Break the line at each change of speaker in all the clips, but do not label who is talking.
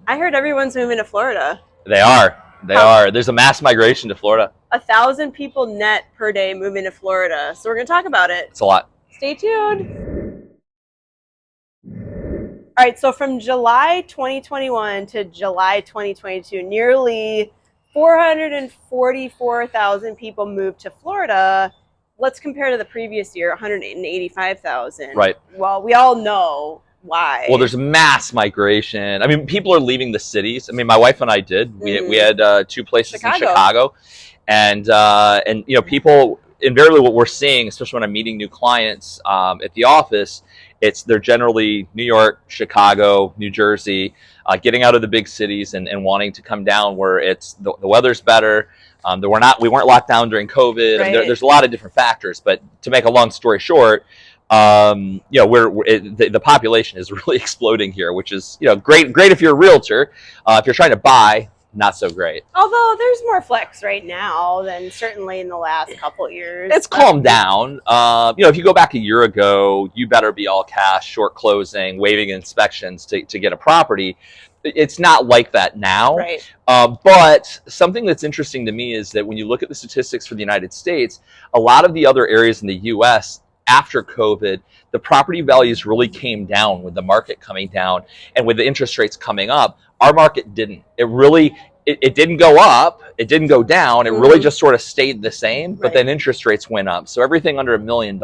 I heard everyone's moving to Florida.
They are. They are. There's a mass migration to Florida.
1,000 people net per day moving to Florida. So we're going to talk about it.
It's a lot.
Stay tuned. All right, so from July 2021 to July 2022, nearly 444,000 people moved to Florida. Let's compare to the previous year, 185,000.
Right.
Well, we all know why.
Well, there's mass migration. I mean, people are leaving the cities. I mean, my wife and I did. We had 2 places in Chicago, and you know, people invariably what we're seeing, especially when I'm meeting new clients at the office, they're generally New York, Chicago, New Jersey, getting out of the big cities and wanting to come down where it's the weather's better. We weren't locked down during COVID.
Right.
There's a lot of different factors, but to make a long story short, you know, the population is really exploding here, which is, you know, great if you're a realtor. If you're trying to buy, not so great.
Although there's more flex right now than certainly in the last couple years.
It's calmed down. You know, if you go back a year ago, you better be all cash, short closing, waiving inspections to get a property. It's not like that now.
Right.
But something that's interesting to me is that when you look at the statistics for the United States, a lot of the other areas in the U.S., after COVID, the property values really came down with the market coming down and with the interest rates coming up. Our market didn't. It didn't go up. It didn't go down. It really just sort of stayed the same, but then interest rates went up. So everything under $1 million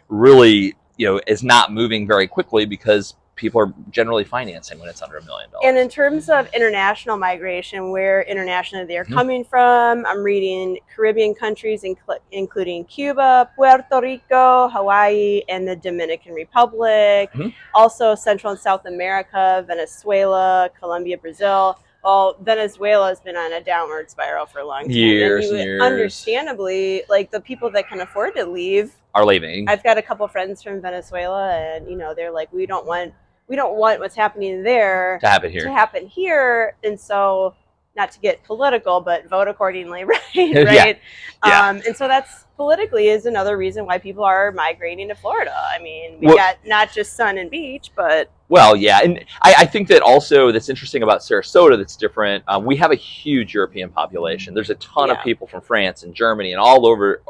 really, you know, is not moving very quickly because people are generally financing when it's under $1 million.
And in terms of international migration, where internationally they're coming from, I'm reading Caribbean countries, including Cuba, Puerto Rico, Hawaii, and the Dominican Republic. Also Central and South America, Venezuela, Colombia, Brazil. Well, Venezuela has been on a downward spiral for a long time.
Years.
Understandably, like the people that can afford to leave
are leaving.
I've got a couple friends from Venezuela, and you know, they're like, we don't want what's happening there
to happen here.
And so, not to get political, but vote accordingly, right?
Right. Yeah.
And so that's politically is another reason why people are migrating to Florida. I mean, we got not just sun and beach, but
well, yeah, and I think that also that's interesting about Sarasota that's different. We have a huge European population. There's a ton of people from France and Germany and all over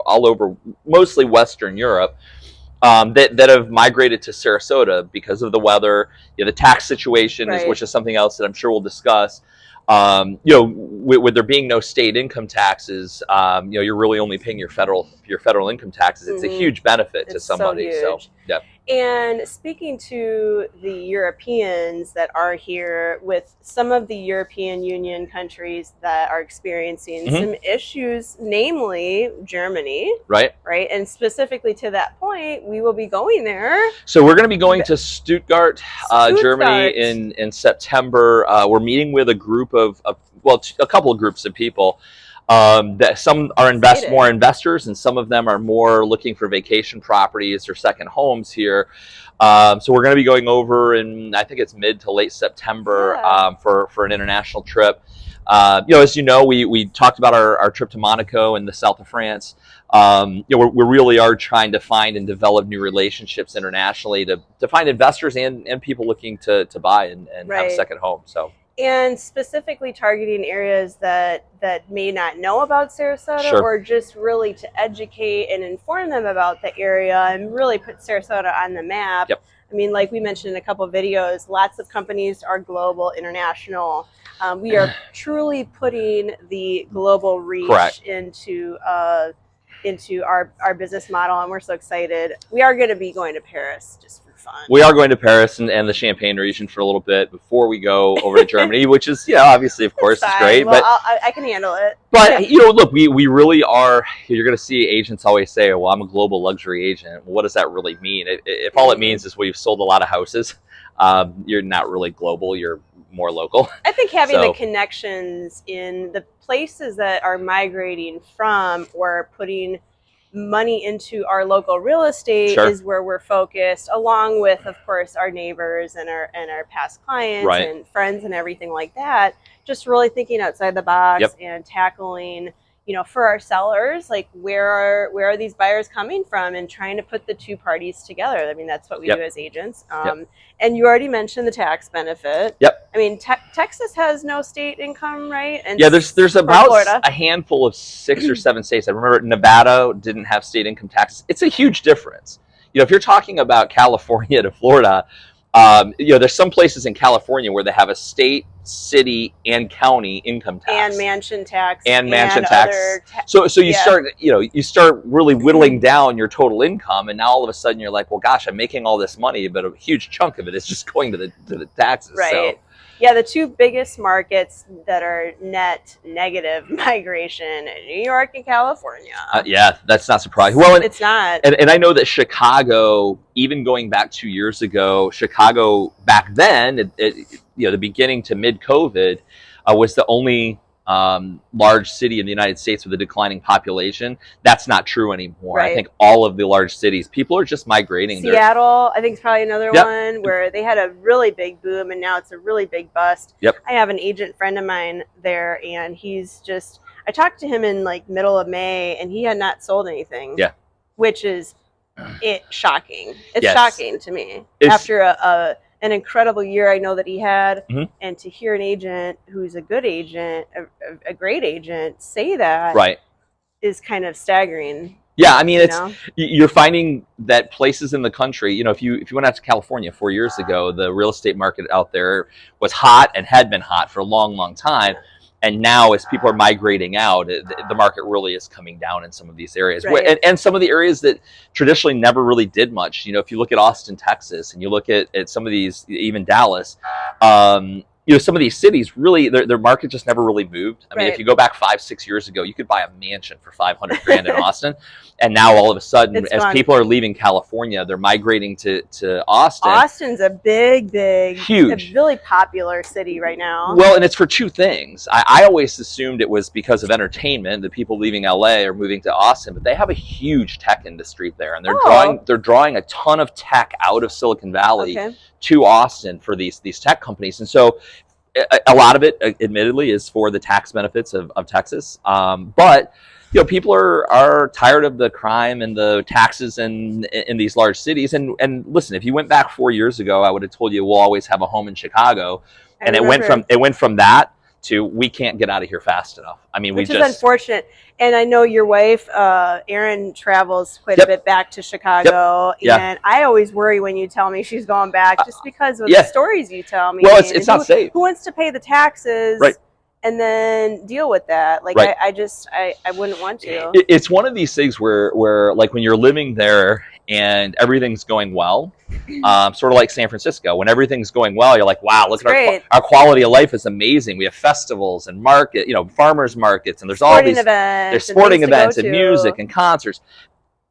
mostly Western Europe that have migrated to Sarasota because of the weather, you know, the tax situation, which is something else that I'm sure we'll discuss. You know, with there being no state income taxes, you know, you're really only paying your federal income taxes. It's a huge benefit to somebody. So yeah.
And speaking to the Europeans that are here, with some of the European Union countries that are experiencing some issues, namely Germany.
Right.
And specifically to that point, we will be going there.
So we're going to be going to Stuttgart, Germany in September. We're meeting with a group of a couple of groups of people. That some are more investors, and some of them are more looking for vacation properties or second homes here. So we're going to be going over in, I think it's mid to late September for an international trip. You know, as you know, we talked about our trip to Monaco and the south of France. You know, we really are trying to find and develop new relationships internationally to find investors and people looking to buy and have a second home. So.
And specifically targeting areas that may not know about Sarasota, or just really to educate and inform them about the area and really put Sarasota on the map. I mean, like we mentioned in a couple of videos, lots of companies are global, international. We are truly putting the global reach into our business model, and we're so excited. We are going to be going to Paris just for fun.
We are going to Paris and the Champagne region for a little bit before we go over to Germany, which is, yeah, obviously, of course, is great.
Well, but I can handle it.
But, you know, look, we really are, you're going to see agents always say, well, I'm a global luxury agent. Well, what does that really mean? If all it means is we've sold a lot of houses, you're not really global, you're more local.
I think having the connections in the places that are migrating from or putting money into our local real estate is where we're focused, along with, of course, our neighbors and our past clients and friends and everything like that. Just really thinking outside the box and tackling, for our sellers, like where are these buyers coming from, and trying to put the two parties together. I mean, that's what we do as agents. And you already mentioned the tax benefit. I mean, Texas has no state income, right? And
there's about a handful of 6 or 7 states. I remember Nevada didn't have state income taxes. It's a huge difference. If you're talking about California to Florida, there's some places in California where they have a state, city, and county income tax
and mansion tax
So you start really whittling down your total income, and now all of a sudden you're like, well, gosh, I'm making all this money, but a huge chunk of it is just going to the taxes.
Right.
So.
Yeah, the two biggest markets that are net negative migration, New York and California.
Yeah, that's not surprising. Well,
it's not.
And I know that Chicago, even going back 2 years ago, Chicago back then, the beginning to mid-COVID, was the only large city in the United States with a declining population. That's not true anymore. I think all of the large cities, people are just migrating.
Seattle, I think, is probably another one where they had a really big boom, and now it's a really big bust. I have an agent friend of mine there, and I talked to him in like middle of May, and he had not sold anything. Which is shocking. It's shocking to me. After an incredible year I know that he had, and to hear an agent who's a good agent, a great agent, say that is kind of staggering.
Yeah, I mean, you're finding that places in the country, if you went out to California 4 years ago, the real estate market out there was hot and had been hot for a long, long time. And now, as people are migrating out, the market really is coming down in some of these areas. And some of the areas that traditionally never really did much. If you look at Austin, Texas, and you look at some of these, even Dallas, some of these cities, really, their market just never really moved. I mean, if you go back 5-6 years ago, you could buy a mansion for $500,000 in Austin. And now all of a sudden, people are leaving California, they're migrating to Austin.
Austin's a big, huge, a really popular city right now.
Well, and it's for two things. I always assumed it was because of entertainment, the people leaving LA are moving to Austin, but they have a huge tech industry there, and they're drawing a ton of tech out of Silicon Valley to Austin for these tech companies. And so a lot of it, admittedly, is for the tax benefits of Texas. But people are tired of the crime and the taxes in these large cities. And listen, if you went back 4 years ago, I would have told you we'll always have a home in Chicago. And it went from that to we can't get out of here fast enough. I mean,
which is unfortunate. And I know your wife, Erin, travels quite a bit back to Chicago. And I always worry when you tell me she's going back, just because of the stories you tell me.
Well, it's not safe.
Who wants to pay the taxes? And then deal with that. Like, I wouldn't want to.
It's one of these things where like when you're living there and everything's going well, sort of like San Francisco, when everything's going well, you're like, wow, look at our quality of life is amazing. We have festivals and farmers markets, and there's sporting events and music and concerts.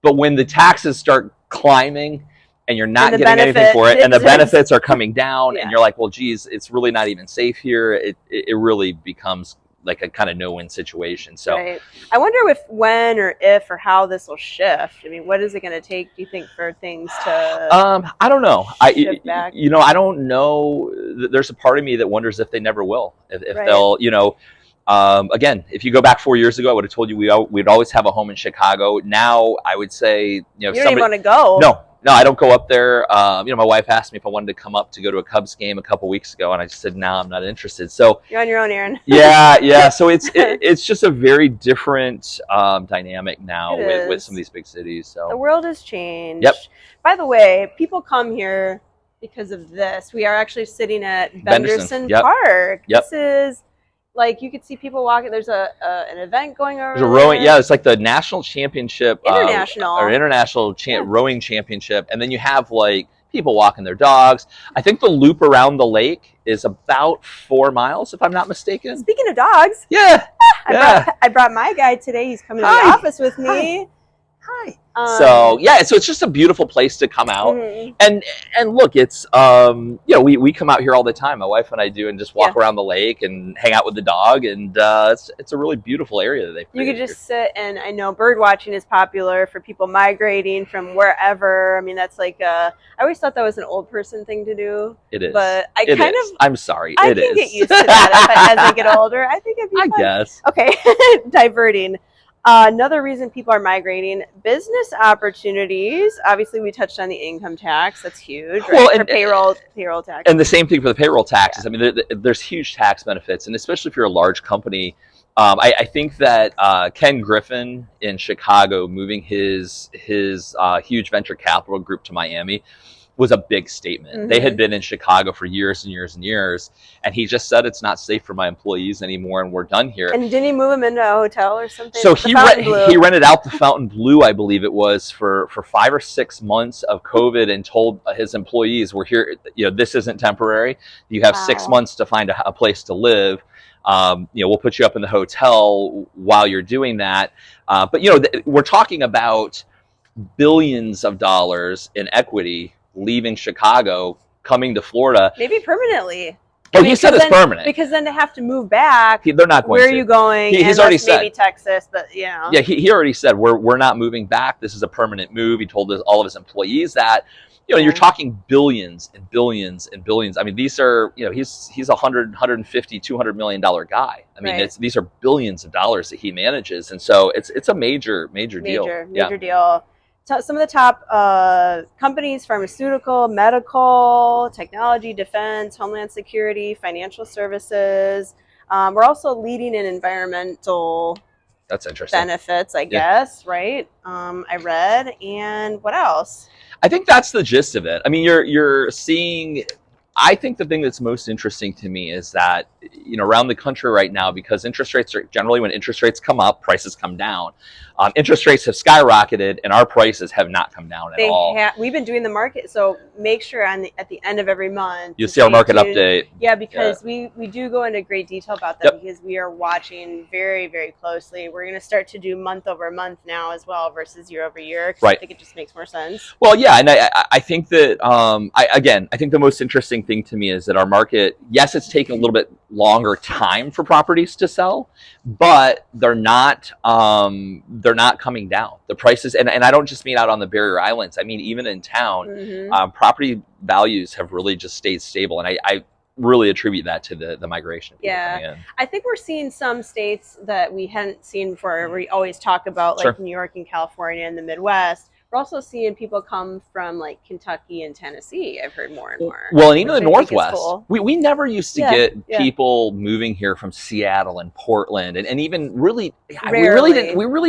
But when the taxes start climbing, and you're not getting anything for it, and the benefits are coming down, and you're like, well, geez, it's really not even safe here. It really becomes like a kind of no-win situation. So
I wonder when or if or how this will shift. I mean, what is it going to take, do you think, for things to
I don't know.
Shift back?
I don't know. There's a part of me that wonders if they never will. If they'll, again, if you go back 4 years ago, I would have told you we'd always have a home in Chicago. Now I would say,
you don't even want to go.
No, I don't go up there. My wife asked me if I wanted to come up to go to a Cubs game a couple weeks ago, and I just said, no, I'm not interested. So
you're on your own, Aaron.
Yeah. So it's just a very different dynamic now with some of these big cities. So
the world has changed. By the way, people come here because of this. We are actually sitting at Benderson Park. This is like, you could see people walking. There's an event going over.
There's a rowing. Yeah, it's like the national championship,
international
rowing championship, and then you have like people walking their dogs. I think the loop around the lake is about 4 miles, if I'm not mistaken.
Speaking of dogs, I brought my guy today. He's coming to the office with me.
Hi. So yeah, so it's just a beautiful place to come out, and look, it's you know, we come out here all the time. My wife and I do, and just walk around the lake and hang out with the dog, and it's a really beautiful area that they.
You could just sit, and I know bird watching is popular for people migrating from wherever. I mean, that's like I always thought that was an old person thing to do.
It is,
but
I'm sorry,
I can get used to that as I get older. I think it'd be fun.
I guess.
Okay, diverting. Another reason people are migrating, business opportunities. Obviously, we touched on the income tax. That's huge, right? Well, and payroll tax.
And the same thing for the payroll taxes. I mean, there's huge tax benefits, and especially if you're a large company. I think that Ken Griffin in Chicago moving his huge venture capital group to Miami was a big statement. They had been in Chicago for years and years and years, and he just said, it's not safe for my employees anymore, and we're done here.
And didn't he move him into a hotel or something?
So he rented out the Fountain Blue, I believe it was, for 5 or 6 months of COVID, and told his employees, we're here, you know, this isn't temporary. You have 6 months to find a place to live. You know, we'll put you up in the hotel while you're doing that. But, you know, we're talking about billions of dollars in equity leaving Chicago, coming to Florida.
Maybe permanently.
Oh, he said it's permanent.
Because then to have to move back,
they're not going
where are you going?
He's already said.
Maybe Texas, but you know.
Yeah, he already said, we're not moving back. This is a permanent move. He told all of his employees that. You know, you're talking billions and billions and billions. I mean, these are, you know, he's a 150, $200 million guy. I mean, these are billions of dollars that he manages. And so it's a major deal.
Major deal. Some of the top companies: pharmaceutical, medical, technology, defense, homeland security, financial services. We're also leading in environmental benefits, I guess, right? I read. And what else?
I think that's the gist of it. I mean, you're seeing, I think the thing that's most interesting to me is that, you know, around the country right now, because interest rates are generally, when interest rates come up, prices come down. Interest rates have skyrocketed, and our prices have not come down at all.
We've been doing the market, so make sure at the end of every month
you see our market update.
Yeah, because we do go into great detail about that, because we are watching very, very closely. We're going to start to do month over month now as well versus year over year. I think it just makes more sense.
Well, yeah, and I think that I think the most interesting thing to me is that our market, yes, it's taking a little bit longer time for properties to sell, but they're not coming down. The prices, and I don't just mean out on the barrier islands. I mean, even in town, property values have really just stayed stable, and I really attribute that to the migration.
Yeah, I think we're seeing some states that we hadn't seen before. We always talk about like New York and California and the Midwest. We're also seeing people come from like Kentucky and Tennessee. I've heard more and more.
Well, and even the Northwest. Cool. We never used to get people moving here from Seattle and Portland, and even really, we really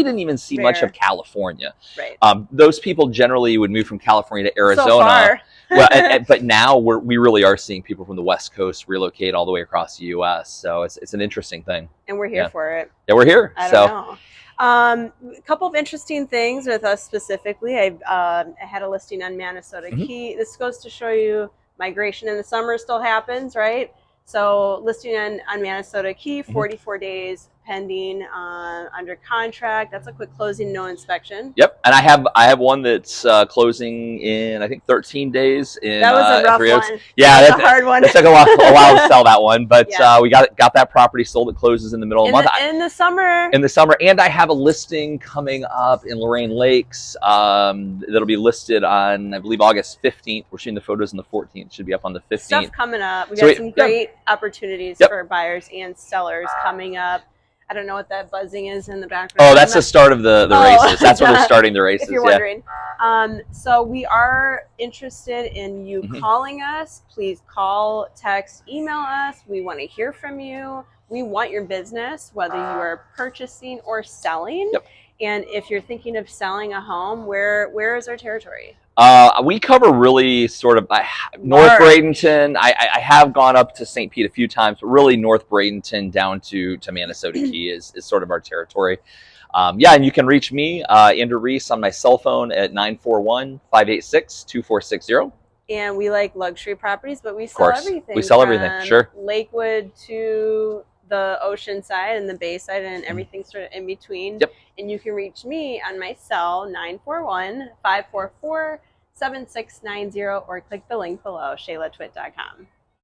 didn't even see much of California.
Right.
Those people generally would move from California to Arizona.
So far.
Well, but now we really are seeing people from the West Coast relocate all the way across the U.S. So it's an interesting thing.
And we're here for it.
Yeah, we're here.
I don't know. A couple of interesting things with us specifically. I had a listing on Manasota Key. This goes to show you migration in the summer still happens, right? So listing on Manasota Key, 44 days pending, under contract. That's a quick closing, no inspection.
Yep, and I have one that's closing in, I think, 13 days.
That was a rough one.
Yeah,
that's a hard one.
It took a while to sell that one, but we got that property sold. It closes in the middle of the month.
In the summer.
In the summer, and I have a listing coming up in Lorain Lakes that'll be listed on, I believe, August 15th. We're shooting the photos on the 14th. Should be up on the 15th.
Stuff coming up. We got some great opportunities for buyers and sellers coming up. I don't know what that buzzing is in the background.
Oh, that's the start of the races. That's when they're starting the races.
If you're wondering. So we are interested in you calling us. Please call, text, email us. We want to hear from you. We want your business, whether you are purchasing or selling. Yep. And if you're thinking of selling a home, where is our territory?
We cover really sort of North Bradenton. I have gone up to St. Pete a few times, but really North Bradenton down to Manasota Key is sort of our territory. And you can reach me, Andrew Reese, on my cell phone at 941-586-2460.
And we like luxury properties, but we sell everything.
We sell everything, sure.
Lakewood to the ocean side and the bay side and everything sort of in between.
Yep.
And you can reach me on my cell, 941-544-7690, or click the link below, shaylatwit.com.